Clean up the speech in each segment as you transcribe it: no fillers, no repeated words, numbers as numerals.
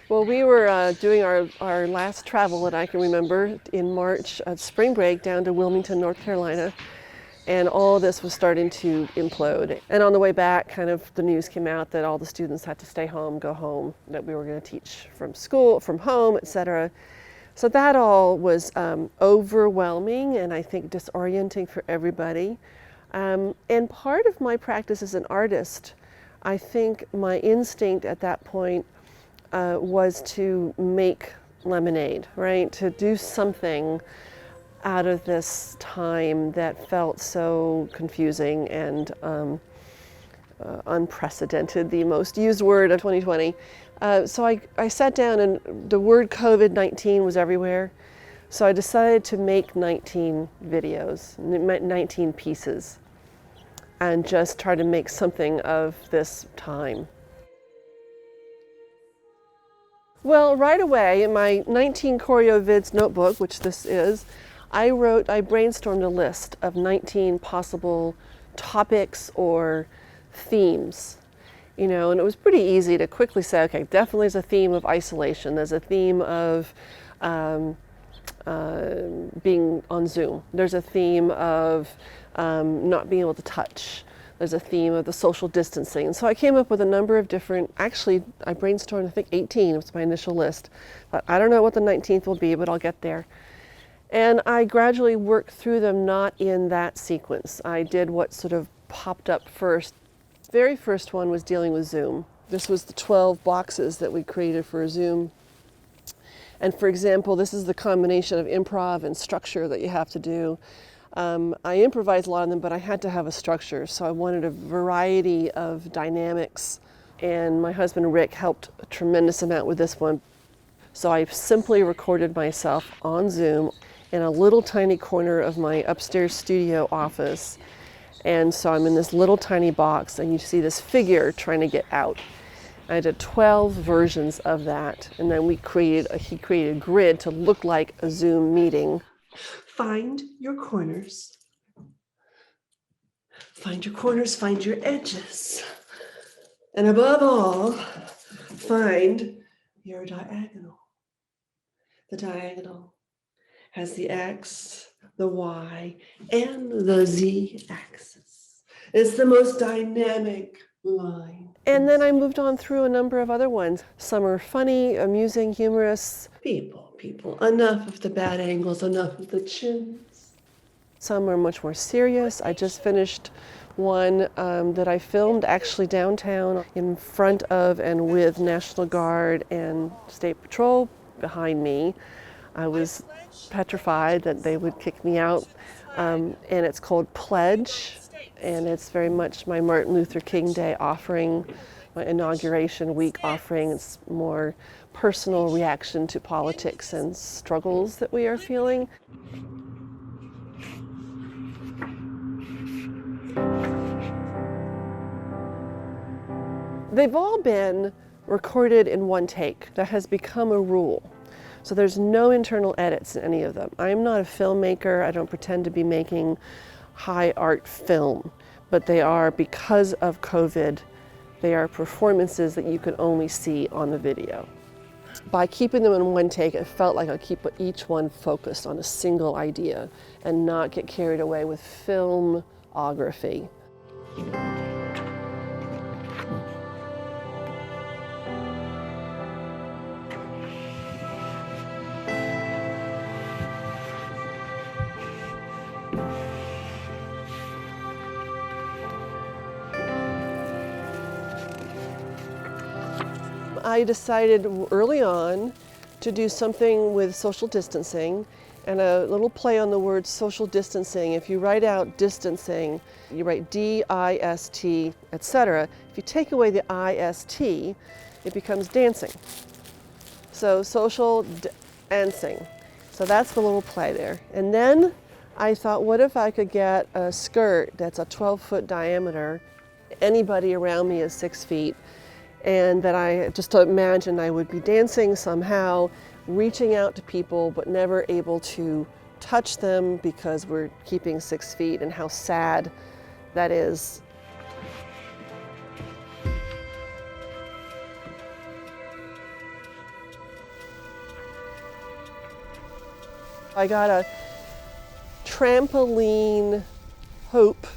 Well, we were doing our last travel that I can remember in March, spring break down to Wilmington, North Carolina, and all this was starting to implode. And on the way back, kind of the news came out that all the students had to stay home, go home, that we were going to teach from school, from home, etc. So that all was overwhelming and I think disorienting for everybody. And part of my practice as an artist, I think my instinct at that point was to make lemonade, right? To do something out of this time that felt so confusing and unprecedented, the most used word of 2020. So I sat down and the word COVID-19 was everywhere. So I decided to make 19 videos, 19 pieces, and just try to make something of this time. Well, right away in my 19 Choreo Vids notebook, which this is, I brainstormed a list of 19 possible topics or themes, and it was pretty easy to quickly say, okay, definitely there's a theme of isolation, there's a theme of being on Zoom, there's a theme of not being able to touch, there's a theme of the social distancing. And so I came up with a number of different, actually I brainstormed I think 18, it was my initial list. But I don't know what the 19th will be, but I'll get there. And I gradually worked through them not in that sequence. I did what sort of popped up first. The very first one was dealing with Zoom. This was the 12 boxes that we created for Zoom. And for example, this is the combination of improv and structure that you have to do. I improvised a lot of them, but I had to have a structure, so I wanted a variety of dynamics, and my husband Rick helped a tremendous amount with this one. So I simply recorded myself on Zoom in a little tiny corner of my upstairs studio office, and so I'm in this little tiny box, and you see this figure trying to get out. I did 12 versions of that, and then he created a grid to look like a Zoom meeting. Find your corners. Find your corners, find your edges. And above all, find your diagonal. The diagonal has the X, the Y, and the Z axis. It's the most dynamic line. And then I moved on through a number of other ones. Some are funny, amusing, humorous. People, enough of the bad angles, enough of the chins. Some are much more serious. I just finished one that I filmed actually downtown in front of and with National Guard and State Patrol behind me. I was petrified that they would kick me out. And it's called Pledge, and it's very much my Martin Luther King Day offering, my inauguration week offering. It's more personal reaction to politics and struggles that we are feeling. They've all been recorded in one take. That has become a rule. So there's no internal edits in any of them. I'm not a filmmaker. I don't pretend to be making high art film, but they are, because of COVID, they are performances that you can only see on the video. By keeping them in one take, it felt like I keep each one focused on a single idea and not get carried away with filmography. I decided early on to do something with social distancing and a little play on the word social distancing. If you write out distancing, you write D-I-S-T, etc. If you take away the I-S-T, it becomes dancing. So social dancing. So that's the little play there. And then I thought, what if I could get a skirt that's a 12-foot diameter? Anybody around me is 6 feet. And that I just imagined I would be dancing somehow, reaching out to people, but never able to touch them because we're keeping 6 feet, and how sad that is. I got a trampoline hoop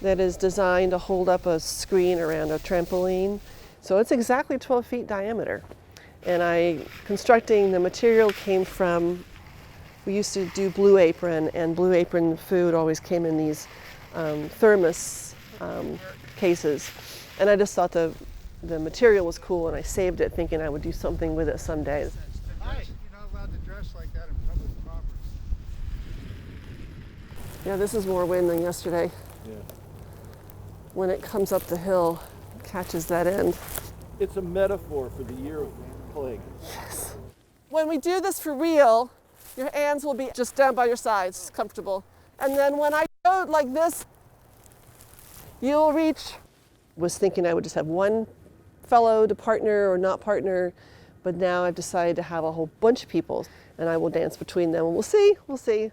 that is designed to hold up a screen around a trampoline. So it's exactly 12 feet diameter. And constructing the material came from, we used to do Blue Apron, and Blue Apron food always came in these thermos cases. And I just thought the material was cool, and I saved it thinking I would do something with it someday. You're not allowed to dress like that in public property. Yeah, this is more wind than yesterday. Yeah. When it comes up the hill, it catches that end. It's a metaphor for the year of plague. Yes. When we do this for real, your hands will be just down by your sides, comfortable. And then when I go like this, you'll reach. Was thinking I would just have one fellow to partner or not partner, but now I've decided to have a whole bunch of people, and I will dance between them, and we'll see.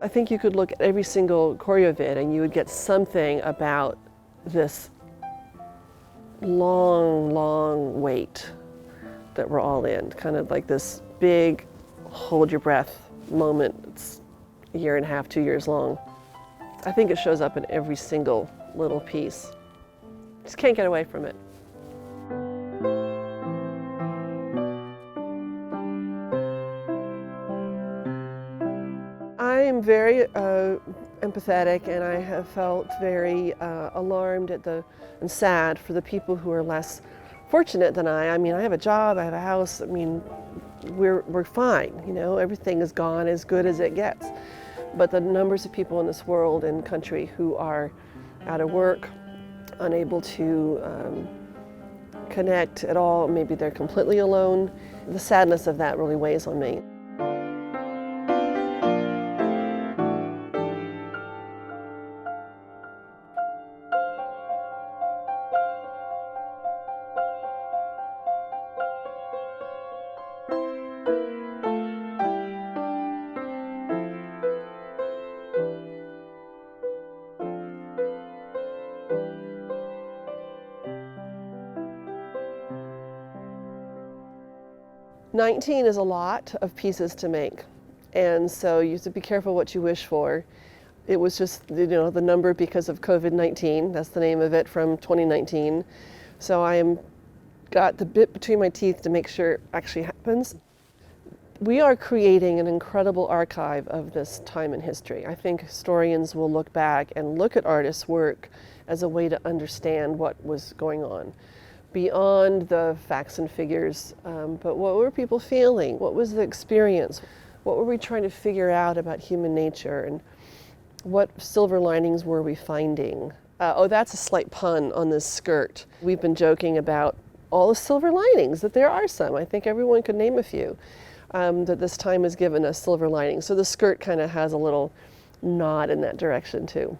I think you could look at every single choreo vid and you would get something about this long wait that we're all in, kind of like this big hold your breath moment. It's a year and a half, 2 years long. I think it shows up in every single little piece. Just can't get away from it. I am very empathetic, and I have felt very alarmed and sad for the people who are less fortunate than I. I mean, I have a job, I have a house. I mean, we're fine. You know, everything is gone as good as it gets. But the numbers of people in this world and country who are out of work, unable to connect at all, maybe they're completely alone. The sadness of that really weighs on me. $19 is a lot of pieces to make, and so you have to be careful what you wish for. It was just, you know, the number because of COVID-19. That's the name of it from 2019. So got the bit between my teeth to make sure it actually happens. We are creating an incredible archive of this time in history. I think historians will look back and look at artists' work as a way to understand what was going on, beyond the facts and figures, but what were people feeling? What was the experience? What were we trying to figure out about human nature, and what silver linings were we finding? Oh, that's a slight pun on this skirt. We've been joking about all the silver linings, that there are some. I think everyone could name a few, that this time has given us silver linings. So the skirt kind of has a little nod in that direction too.